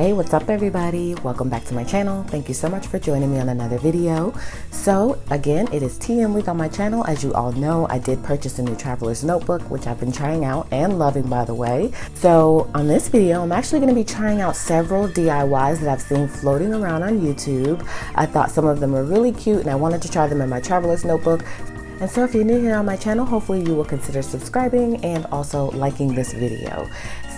Hey, what's up everybody? Welcome back to my channel. Thank you so much for joining me on another video. So again, it is TM week on my channel. As you all know, I did purchase a new traveler's notebook, which I've been trying out and loving, by the way. So on this video, I'm actually going to be trying out several DIYs that I've seen floating around on YouTube. I thought some of them were really cute and I wanted to try them in my traveler's notebook. And so if you're new here on my channel, hopefully you will consider subscribing and also liking this video.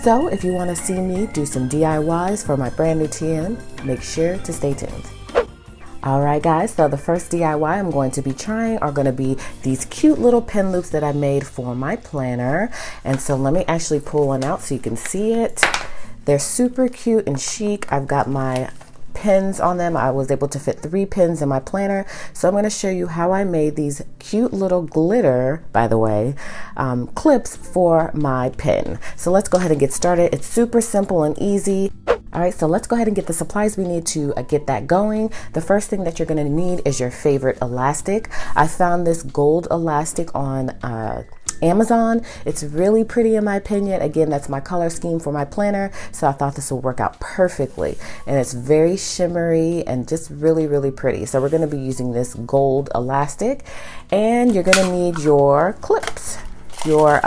So if you want to see me do some DIYs for my brand new TM, make sure to stay tuned. Alright guys, so the first DIY I'm going to be trying are going to be these cute little pin loops that I made for my planner. And so let me actually pull one out so you can see it. They're super cute and chic. I've got my pins on them. I was able to fit 3 pins in my planner. So I'm going to show you how I made these cute little glitter, by the way, clips for my pin. So let's go ahead and get started. It's super simple and easy. All right, so let's go ahead and get the supplies we need to get that going. The first thing that you're going to need is your favorite elastic. I found this gold elastic on Amazon. It's really pretty in my opinion. Again, that's my color scheme for my planner, so I thought this will work out perfectly. And it's very shimmery and just really, really pretty. So we're going to be using this gold elastic, and you're going to need your clips, your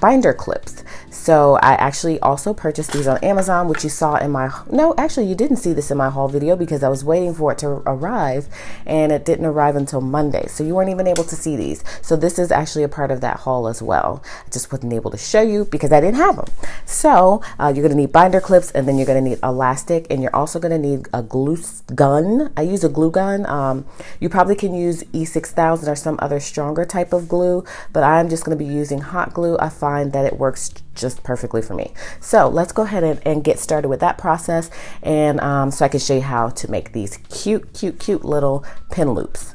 binder clips. So I actually also purchased these on Amazon, which you saw in my, no, actually you didn't see this in my haul video because I was waiting for it to arrive and it didn't arrive until Monday. So you weren't even able to see these. So this is actually a part of that haul as well. I just wasn't able to show you because I didn't have them. So you're going to need binder clips, and then you're going to need elastic, and you're also going to need a glue gun. I use a glue gun. You probably can use E6000 or some other stronger type of glue, but I'm just going to be using hot glue. I find that it works just perfectly for me. So let's go ahead and get started with that process, and so I can show you how to make these cute little pin loops.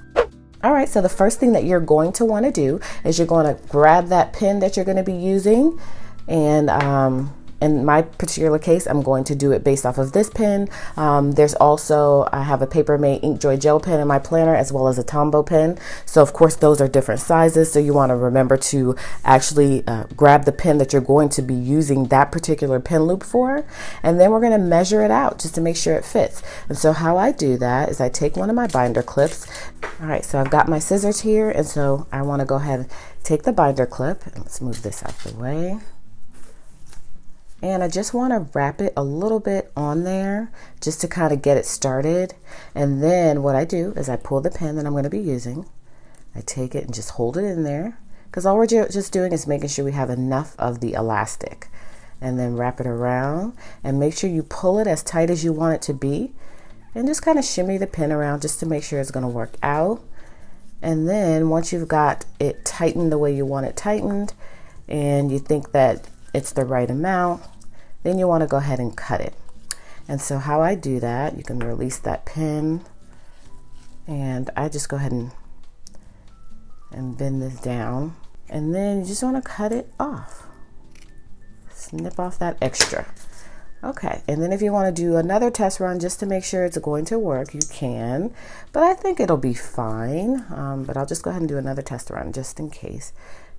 All right, so the first thing that you're going to want to do is you're going to grab that pin that you're going to be using, and in my particular case, I'm going to do it based off of this pen. There's also, I have a Papermate Inkjoy gel pen in my planner, as well as a Tombow pen. So of course, those are different sizes. So you want to remember to actually grab the pen that you're going to be using that particular pen loop for. And then we're going to measure it out just to make sure it fits. And so how I do that is I take one of my binder clips. All right, so I've got my scissors here. And so I want to go ahead and take the binder clip. Let's move this out the way. And I just want to wrap it a little bit on there just to kind of get it started. And then what I do is I pull the pen that I'm going to be using. I take it and just hold it in there, because all we're just doing is making sure we have enough of the elastic. And then wrap it around and make sure you pull it as tight as you want it to be. And just kind of shimmy the pen around just to make sure it's going to work out. And then once you've got it tightened the way you want it tightened, and you think that it's the right amount, then you want to go ahead and cut it. And so how I do that, you can release that pin, and I just go ahead and bend this down, and then you just want to cut it off. Snip off that extra. Okay, and then if you want to do another test run just to make sure it's going to work, you can, but I think it'll be fine. But I'll just go ahead and do another test run just in case.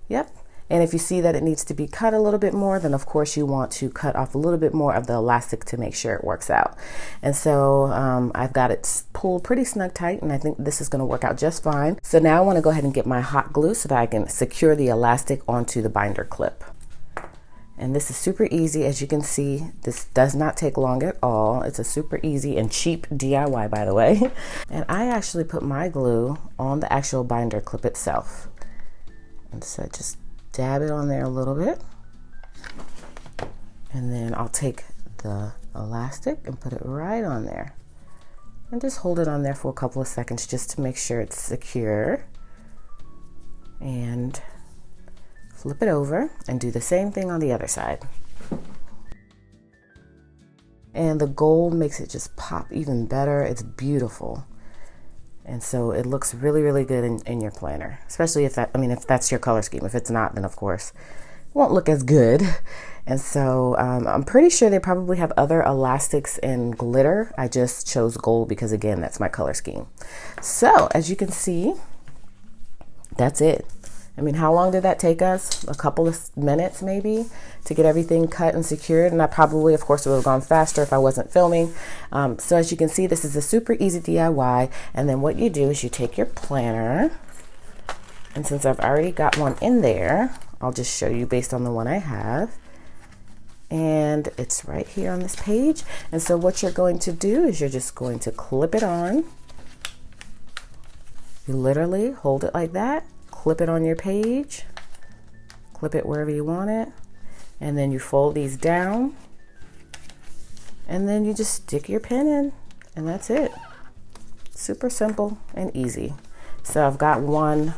Yep. And if you see that it needs to be cut a little bit more, then of course you want to cut off a little bit more of the elastic to make sure it works out. And so I've got it pulled pretty snug tight, and I think this is going to work out just fine. So now I want to go ahead and get my hot glue so that I can secure the elastic onto the binder clip. And this is super easy. As you can see, this does not take long at all. It's a super easy and cheap DIY, by the way. And I actually put my glue on the actual binder clip itself. And so just dab it on there a little bit, and then I'll take the elastic and put it right on there, and just hold it on there for a couple of seconds just to make sure it's secure, and flip it over and do the same thing on the other side. And the gold makes it just pop even better. It's beautiful. And so it looks really, really good in your planner, especially if if that's your color scheme. If it's not, then of course it won't look as good. And so I'm pretty sure they probably have other elastics and glitter. I just chose gold because, again, that's my color scheme. So as you can see, that's it. I mean, how long did that take us? A couple of minutes maybe to get everything cut and secured. And I probably, of course, would have gone faster if I wasn't filming. So as you can see, this is a super easy DIY. And then what you do is you take your planner. And since I've already got one in there, I'll just show you based on the one I have. And it's right here on this page. And so what you're going to do is you're just going to clip it on. You literally hold it like that. Clip it on your page, clip it wherever you want it, and then you fold these down, and then you just stick your pen in, and that's it. Super simple and easy. So I've got one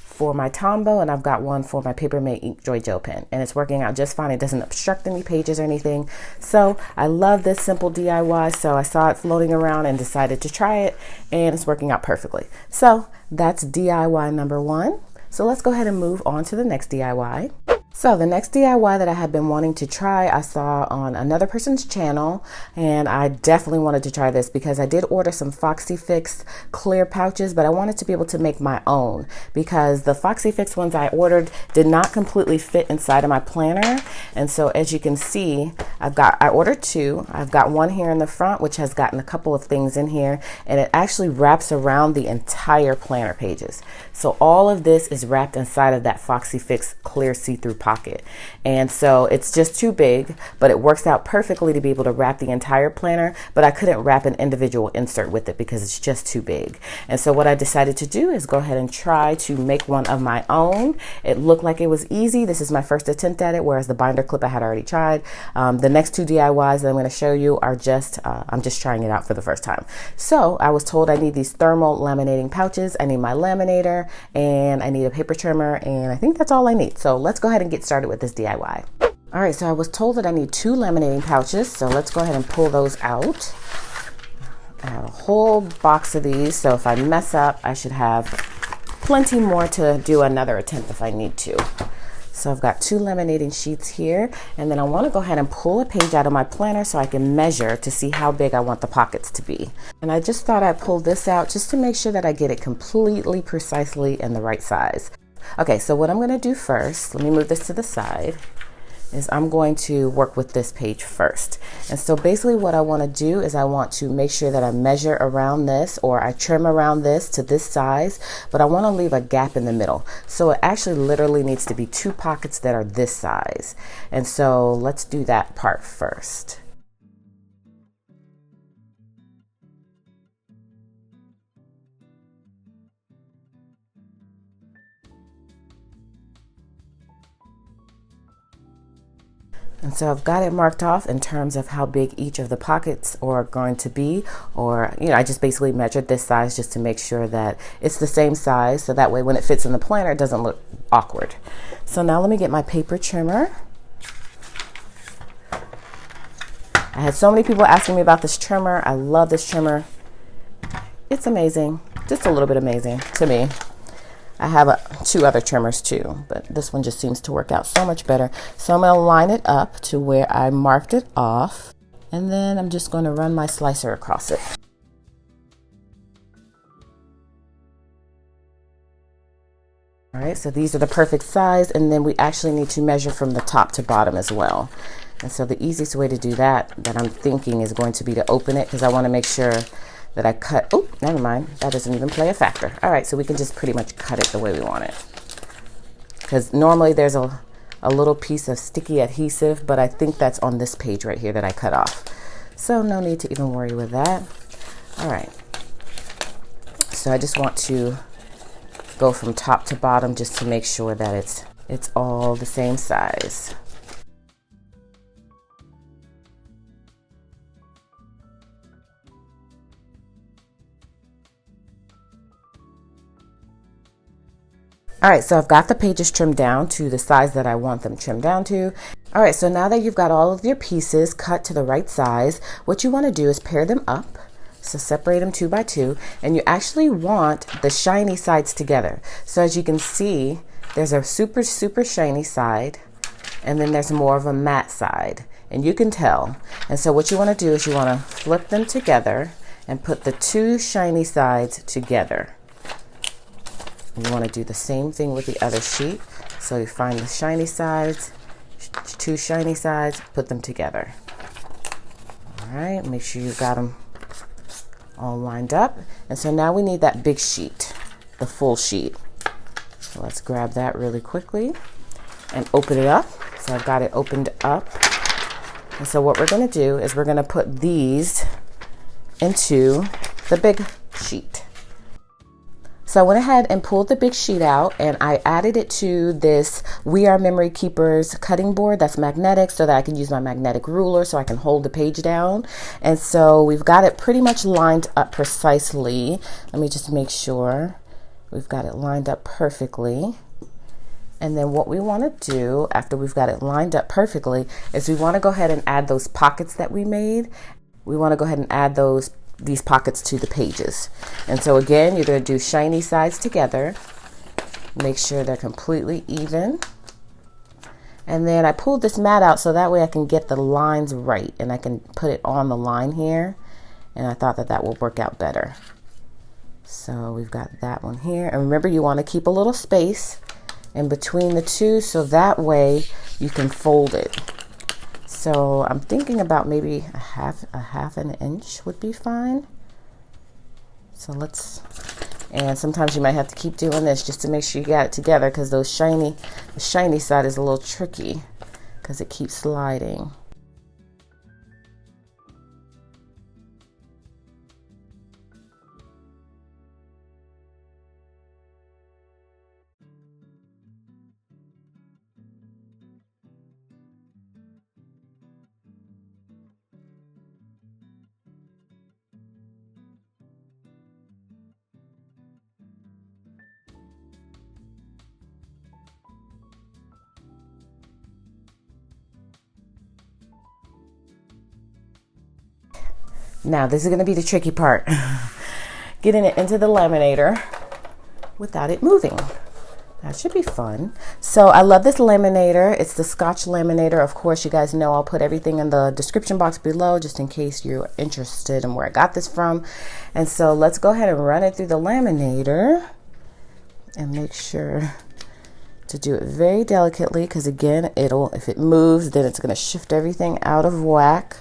for my Tombow, and I've got one for my Papermate Ink Joy Gel pen, and it's working out just fine. It doesn't obstruct any pages or anything. So I love this simple DIY. So I saw it floating around and decided to try it, and it's working out perfectly. So that's DIY number 1. So let's go ahead and move on to the next DIY. So the next DIY that I had been wanting to try, I saw on another person's channel, and I definitely wanted to try this because I did order some Foxy Fix clear pouches, but I wanted to be able to make my own because the Foxy Fix ones I ordered did not completely fit inside of my planner. And so as you can see, I ordered 2. I've got one here in the front, which has gotten a couple of things in here, and it actually wraps around the entire planner pages. So all of this is wrapped inside of that Foxy Fix clear see-through pocket. And so it's just too big, but it works out perfectly to be able to wrap the entire planner, but I couldn't wrap an individual insert with it because it's just too big. And so what I decided to do is go ahead and try to make one of my own. It looked like it was easy. This is my first attempt at it, whereas the binder clip I had already tried. The next 2 DIYs that I'm going to show you are just, I'm just trying it out for the first time. So I was told I need these thermal laminating pouches. I need my laminator, and I need a paper trimmer, and I think that's all I need. So let's go ahead and get started with this DIY. All right, so I was told that I need 2 laminating pouches, so let's go ahead and pull those out. I have a whole box of these, so if I mess up, I should have plenty more to do another attempt if I need to. So I've got 2 laminating sheets here, and then I want to go ahead and pull a page out of my planner so I can measure to see how big I want the pockets to be. And I just thought I'd pull this out just to make sure that I get it completely precisely in the right size. Okay, so what I'm going to do first, let me move this to the side, is I'm going to work with this page first. And so basically what I want to do is I want to make sure that I measure around this, or I trim around this to this size, but I want to leave a gap in the middle. So it actually literally needs to be 2 pockets that are this size. And so let's do that part first. And so I've got it marked off in terms of how big each of the pockets are going to be, or, you know, I just basically measured this size just to make sure that it's the same size, so that way when it fits in the planner, it doesn't look awkward. So now let me get my paper trimmer. I had so many people asking me about this trimmer. I love this trimmer. It's amazing, just a little bit amazing to me. I have 2 other trimmers too, but this one just seems to work out so much better. So I'm going to line it up to where I marked it off, and then I'm just going to run my slicer across it. All right, so these are the perfect size, and then we actually need to measure from the top to bottom as well. And so the easiest way to do that I'm thinking is going to be to open it, because I want to make sure that I cut, oh, never mind, that doesn't even play a factor. All right, so we can just pretty much cut it the way we want it. Because normally there's a little piece of sticky adhesive, but I think that's on this page right here that I cut off. So no need to even worry with that. All right, so I just want to go from top to bottom just to make sure that it's all the same size. All right, so I've got the pages trimmed down to the size that I want them trimmed down to. All right, so now that you've got all of your pieces cut to the right size, what you want to do is pair them up. So separate them 2 by 2, and you actually want the shiny sides together. So as you can see, there's a super, super shiny side, and then there's more of a matte side, and you can tell. And so what you want to do is you want to flip them together and put the 2 shiny sides together. You want to do the same thing with the other sheet. So you find the shiny sides, two shiny sides, put them together. All right, make sure you got them all lined up. And so now we need that big sheet, the full sheet. So let's grab that really quickly and open it up. So I've got it opened up. And so what we're going to do is we're going to put these into the big sheet. So I went ahead and pulled the big sheet out and I added it to this We Are Memory Keepers cutting board that's magnetic so that I can use my magnetic ruler so I can hold the page down. And so we've got it pretty much lined up precisely. Let me just make sure we've got it lined up perfectly. And then what we want to do after we've got it lined up perfectly is we want to go ahead and add those pockets that we made. We want to go ahead and add these pockets to the pages. And so again, you're going to do shiny sides together. Make sure they're completely even. And then I pulled this mat out so that way I can get the lines right and I can put it on the line here. And I thought that that would work out better. So we've got that one here. And remember, you want to keep a little space in between the two so that way you can fold it. So I'm thinking about maybe a half an inch would be fine. So and sometimes you might have to keep doing this just to make sure you got it together because the shiny side is a little tricky because it keeps sliding. Now this is going to be the tricky part. Getting it into the laminator without it moving. That should be fun. So I love this laminator. It's the Scotch laminator. Of course, you guys know I'll put everything in the description box below just in case you're interested in where I got this from. And so let's go ahead and run it through the laminator and make sure to do it very delicately because again, if it moves, then it's going to shift everything out of whack.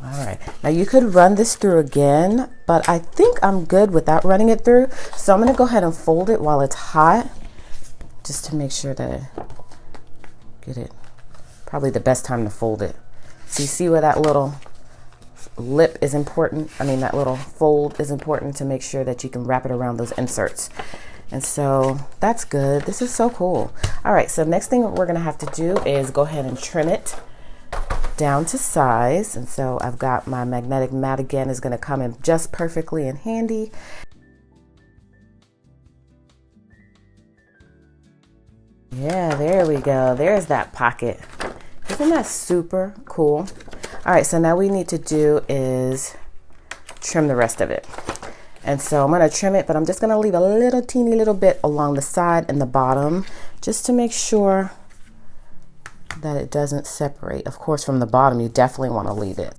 All right, now you could run this through again, but I think I'm good without running it through. So I'm going to go ahead and fold it while it's hot, just to make sure that I get it. Probably the best time to fold it. So you see where that little lip is important? I mean, that little fold is important to make sure that you can wrap it around those inserts. And so that's good. This is so cool. All right, so next thing we're going to have to do is go ahead and trim it down to size. And so I've got my magnetic mat again is going to come in just perfectly and handy. Yeah, there we go. There's that pocket. Isn't that super cool? All right, so now we need to do is trim the rest of it. And so I'm going to trim it, but I'm just going to leave a little teeny little bit along the side and the bottom just to make sure that it doesn't separate. Of course, from the bottom, you definitely want to leave it.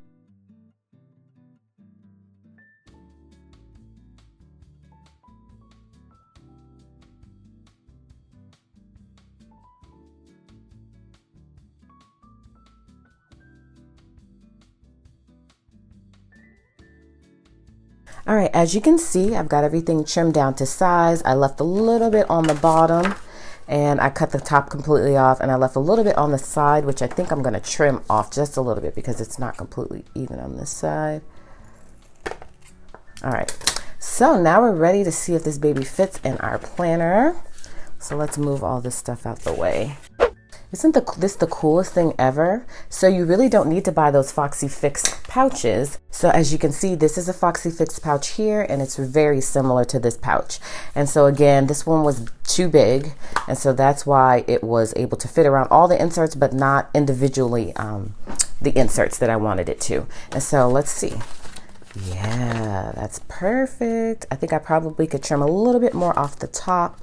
All right, as you can see, I've got everything trimmed down to size. I left a little bit on the bottom and I cut the top completely off, and I left a little bit on the side, which I think I'm going to trim off just a little bit because it's not completely even on this side. All right, so now we're ready to see if this baby fits in our planner. So let's move all this stuff out the way. Isn't this the coolest thing ever? So you really don't need to buy those Foxy Fix pouches. So as you can see, this is a Foxy Fix pouch here, and it's very similar to this pouch. And so again, this one was too big, and so that's why it was able to fit around all the inserts, but not individually the inserts that I wanted it to. And so let's see. Yeah, that's perfect. I think I probably could trim a little bit more off the top.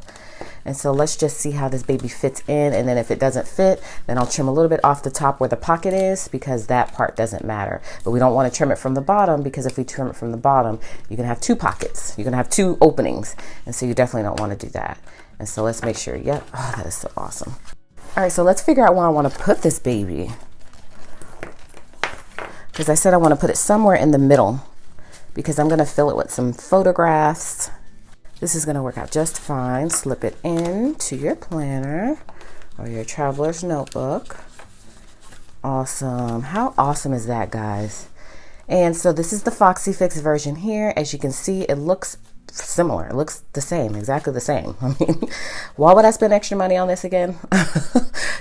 And so let's just see how this baby fits in. And then if it doesn't fit, then I'll trim a little bit off the top where the pocket is, because that part doesn't matter. But we don't want to trim it from the bottom, because if we trim it from the bottom, you're going to have two pockets. You're going to have two openings. And so you definitely don't want to do that. And so let's make sure. Yep. Oh, that is so awesome. All right, so let's figure out where I want to put this baby. Because I said I want to put it somewhere in the middle, because I'm going to fill it with some photographs. This is going to work out just fine. Slip it into your planner or your traveler's notebook. Awesome. How awesome is that, guys? And so this is the Foxy Fix version here. As you can see, it looks similar. It looks the same, exactly the same. I mean, why would I spend extra money on this again?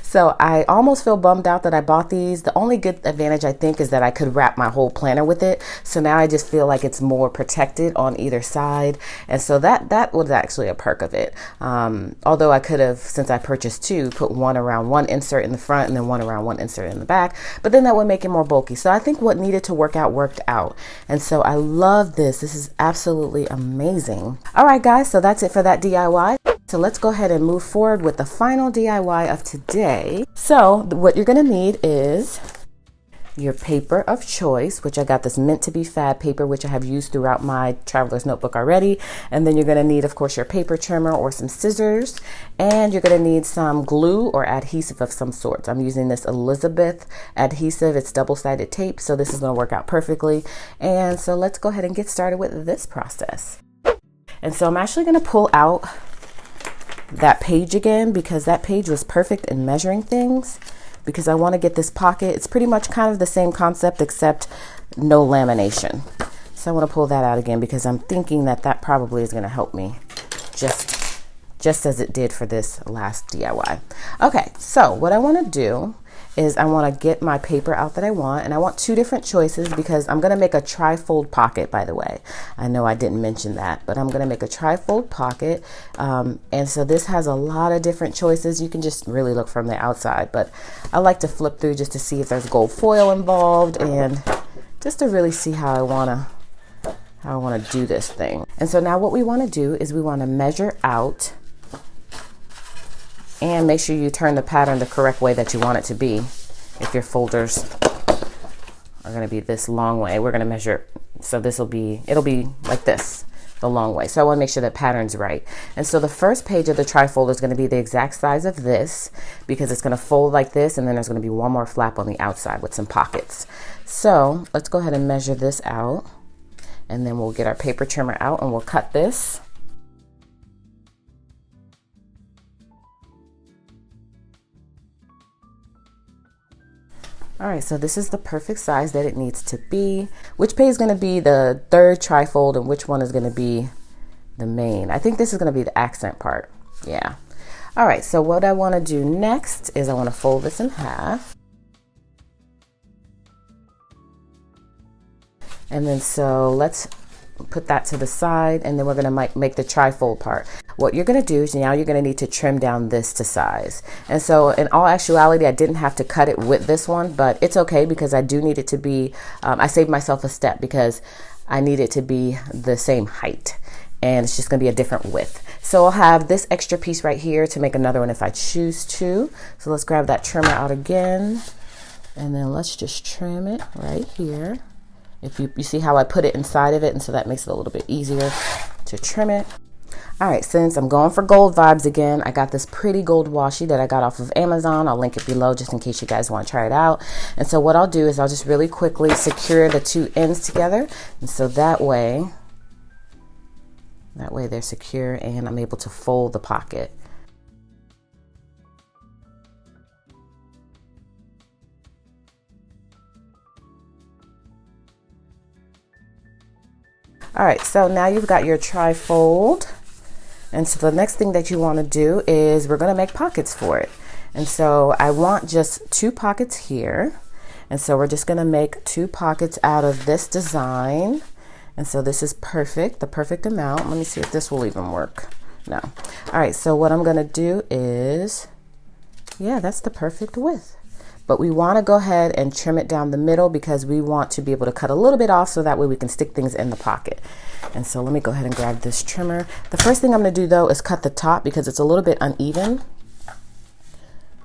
So I almost feel bummed out that I bought these. The only good advantage, I think, is that I could wrap my whole planner with it. So now I just feel like it's more protected on either side. And so that was actually a perk of it. Although I could have, since I purchased two, put one around one insert in the front and then one around one insert in the back. But then that would make it more bulky. So I think what needed to work out worked out. And so I love this. This is absolutely amazing. All right, guys. So that's it for that DIY. So let's go ahead and move forward with the final DIY of today. So what you're going to need is your paper of choice, which I got this meant to be fab paper, which I have used throughout my traveler's notebook already. And then you're going to need, of course, your paper trimmer or some scissors, and you're going to need some glue or adhesive of some sort. I'm using this Elizabeth adhesive. It's double-sided tape, so this is going to work out perfectly. And so let's go ahead and get started with this process. And so I'm actually going to pull out that page again, because that page was perfect in measuring things, because I want to get this pocket. It's pretty much kind of the same concept except no lamination. So I want to pull that out again, because I'm thinking that that probably is going to help me just as it did for this last DIY. Okay, so what I want to do is I want to get my paper out that I want, and I want two different choices, because I'm going to make a trifold pocket, by the way. I know I didn't mention that, but I'm going to make a trifold pocket. And so this has a lot of different choices. You can just really look from the outside, but I like to flip through just to see if there's gold foil involved, and just to really see how I want to do this thing. And so now what we want to do is we want to measure out, and make sure you turn the pattern the correct way that you want it to be. If your folders are going to be this long way, we're going to measure. So it'll be like this, the long way. So I want to make sure that pattern's right. And so the first page of the trifold is going to be the exact size of this, because it's going to fold like this, and then there's going to be one more flap on the outside with some pockets. So let's go ahead and measure this out, and then we'll get our paper trimmer out and we'll cut this. All right, so this is the perfect size that it needs to be. Which page is going to be the third trifold and which one is going to be the main? I think this is going to be the accent part. Yeah. All right, so what I want to do next is I want to fold this in half. And then so let's put that to the side, and then we're going to make the trifold part. What you're going to do is now you're going to need to trim down this to size. And so in all actuality, I didn't have to cut it with this one, but it's okay, because I do need it to be, I saved myself a step, because I need it to be the same height, and it's just going to be a different width. So I'll have this extra piece right here to make another one if I choose to. So let's grab that trimmer out again, and then let's just trim it right here. If you see how I put it inside of it, and so that makes it a little bit easier to trim it. All right, since I'm going for gold vibes again, I got this pretty gold washi that I got off of Amazon. I'll link it below just in case you guys want to try it out. And so what I'll do is I'll just really quickly secure the two ends together. And so that way they're secure, and I'm able to fold the pocket. All right, so now you've got your trifold. And so the next thing that you want to do is we're going to make pockets for it. And so I want just two pockets here. And so we're just going to make two pockets out of this design. And so this is perfect, the perfect amount. Let me see if this will even work. No. All right, so what I'm going to do is, yeah, that's the perfect width. but we want to go ahead and trim it down the middle because we want to be able to cut a little bit off so that way we can stick things in the pocket. And so let me go ahead and grab this trimmer. The first thing I'm going to do though is cut the top because it's a little bit uneven.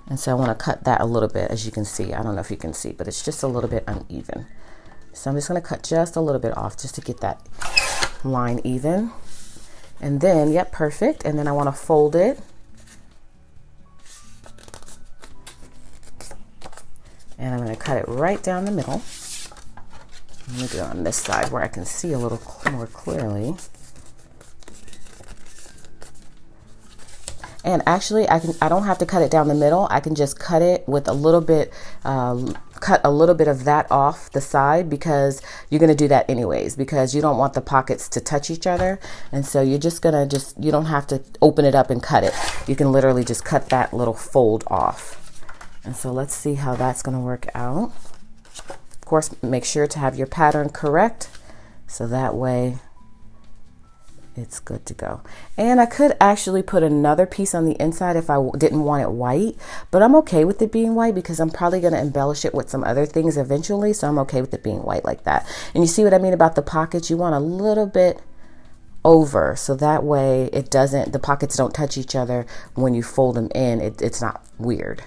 And so I want to cut that a little bit, as you can see. I don't know if you can see, but it's just a little bit uneven. So I'm just going to cut just a little bit off just to get that line even. And then, yep, perfect. And then I want to fold it. And I'm going to cut it right down the middle. Let me do it on this side where I can see a little more clearly. And actually, I don't have to cut it down the middle. I can just cut it with a little bit, cut a little bit of that off the side, because you're going to do that anyways, because you don't want the pockets to touch each other. And so you're just going to you don't have to open it up and cut it. You can literally just cut that little fold off. And so let's see how that's going to work out. Of course, make sure to have your pattern correct, so that way it's good to go. And I could actually put another piece on the inside if I didn't want it white, but I'm okay with it being white because I'm probably going to embellish it with some other things eventually. So I'm okay with it being white like that. And you see what I mean about the pockets? You want a little bit over, so that way the pockets don't touch each other when you fold them in. It's not weird.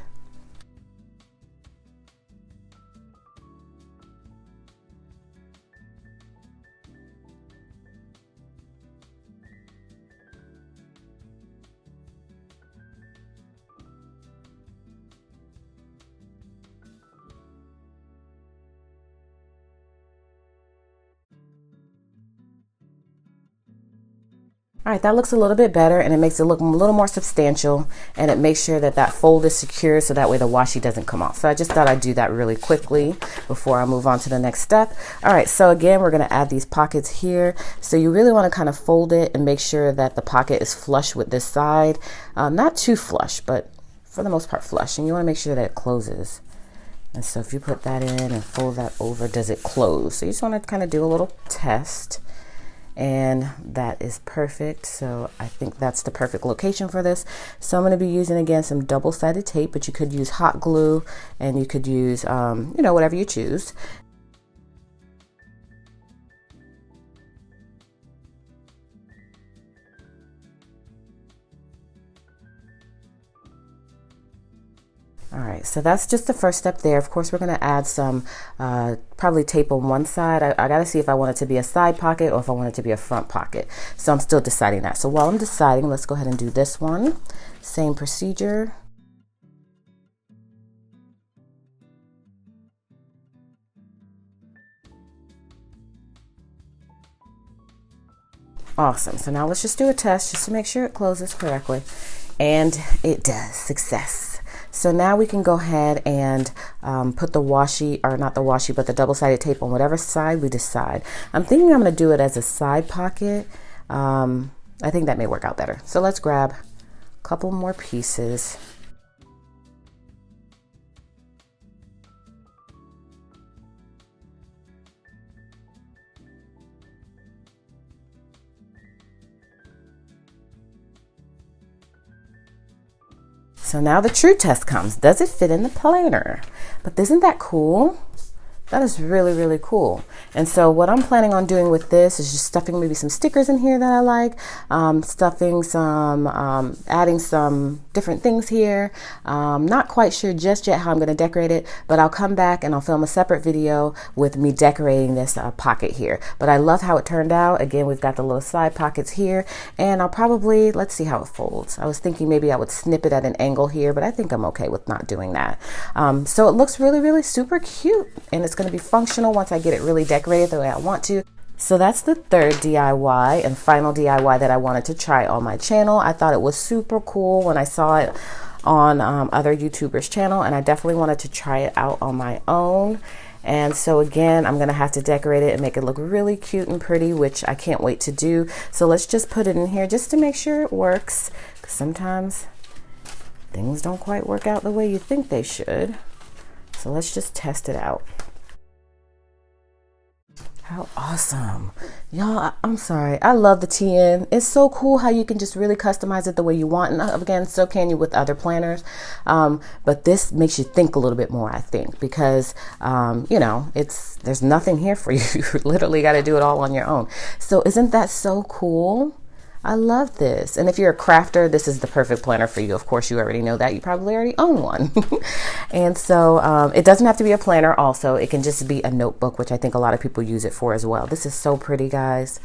All right, that looks a little bit better, and it makes it look a little more substantial, and it makes sure that that fold is secure so that way the washi doesn't come off. So I just thought I'd do that really quickly before I move on to the next step. All right, so again, we're gonna add these pockets here. So you really wanna kind of fold it and make sure that the pocket is flush with this side. Not too flush, but for the most part flush. And you wanna make sure that it closes. And so if you put that in and fold that over, does it close? So you just wanna kind of do a little test. And that is perfect. So I think that's the perfect location for this. So I'm going to be using again some double-sided tape, but you could use hot glue, and you could use you know, whatever you choose. All right, so that's just the first step there. Of course, we're going to add some probably tape on one side. I got to see if I want it to be a side pocket or if I want it to be a front pocket. So I'm still deciding that. So while I'm deciding, let's go ahead and do this one. Same procedure. Awesome. So now let's just do a test just to make sure it closes correctly. And it does. Success. So now we can go ahead and put the washi, or not the washi, but the double-sided tape on whatever side we decide. I'm thinking I'm going to do it as a side pocket. I think that may work out better. So let's grab a couple more pieces. So now the true test comes. Does it fit in the planner? But isn't that cool? That is really, really cool. And so what I'm planning on doing with this is just stuffing maybe some stickers in here that I like, stuffing some, adding some different things here. Not quite sure just yet how I'm going to decorate it, but I'll come back and I'll film a separate video with me decorating this pocket here. But I love how it turned out. Again, we've got the little side pockets here, and I'll probably, let's see how it folds. I was thinking maybe I would snip it at an angle here, but I think I'm okay with not doing that. So it looks really, really super cute, and it's going to be functional once I get it really decorated the way I want to. So that's the third DIY and final DIY that I wanted to try on my channel. I thought it was super cool when I saw it on other YouTubers' channel, and I definitely wanted to try it out on my own. And so again, I'm gonna have to decorate it and make it look really cute and pretty, which I can't wait to do. So let's just put it in here just to make sure it works, because sometimes things don't quite work out the way you think they should. So let's just test it out. How awesome. Y'all, I'm sorry. I love the TN. It's so cool how you can just really customize it the way you want. And again, so can you with other planners. But this makes you think a little bit more, I think, because, you know, there's nothing here for you. You literally got to do it all on your own. So isn't that so cool? I love this. And if you're a crafter, this is the perfect planner for you. Of course, you already know that. You probably already own one. And so it doesn't have to be a planner also. It can just be a notebook, which I think a lot of people use it for as well. This is so pretty, guys.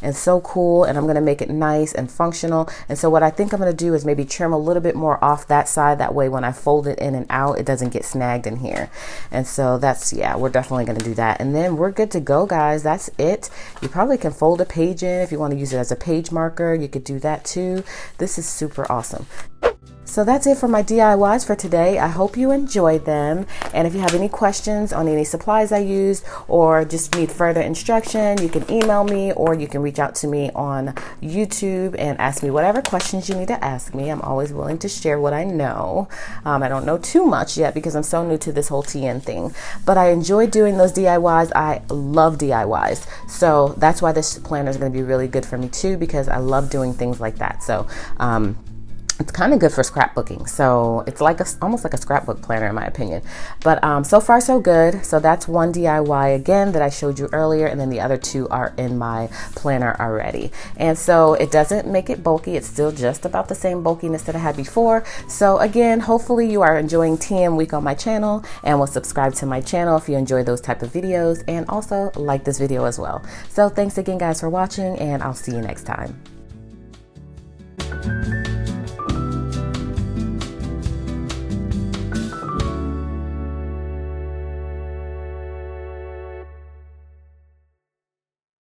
And so cool, and I'm going to make it nice and functional. And so what I think I'm going to do is maybe trim a little bit more off that side. That way when I fold it in and out, it doesn't get snagged in here. And so that's, yeah, we're definitely going to do that. And then we're good to go, guys. That's it. You probably can fold a page in if you want to use it as a page marker. You could do that too. This is super awesome. So that's it for my DIYs for today. I hope you enjoyed them. And if you have any questions on any supplies I used or just need further instruction, you can email me or you can reach out to me on YouTube and ask me whatever questions you need to ask me. I'm always willing to share what I know. I don't know too much yet because I'm so new to this whole TN thing, but I enjoy doing those DIYs. I love DIYs. So that's why this planner is going to be really good for me too, because I love doing things like that. So, it's kind of good for scrapbooking. So it's like almost like a scrapbook planner in my opinion. But so far so good. So that's one DIY again that I showed you earlier, and then the other two are in my planner already. And so it doesn't make it bulky. It's still just about the same bulkiness that I had before. So again, hopefully you are enjoying TM Week on my channel and will subscribe to my channel if you enjoy those type of videos, and also like this video as well. So thanks again guys for watching, and I'll see you next time.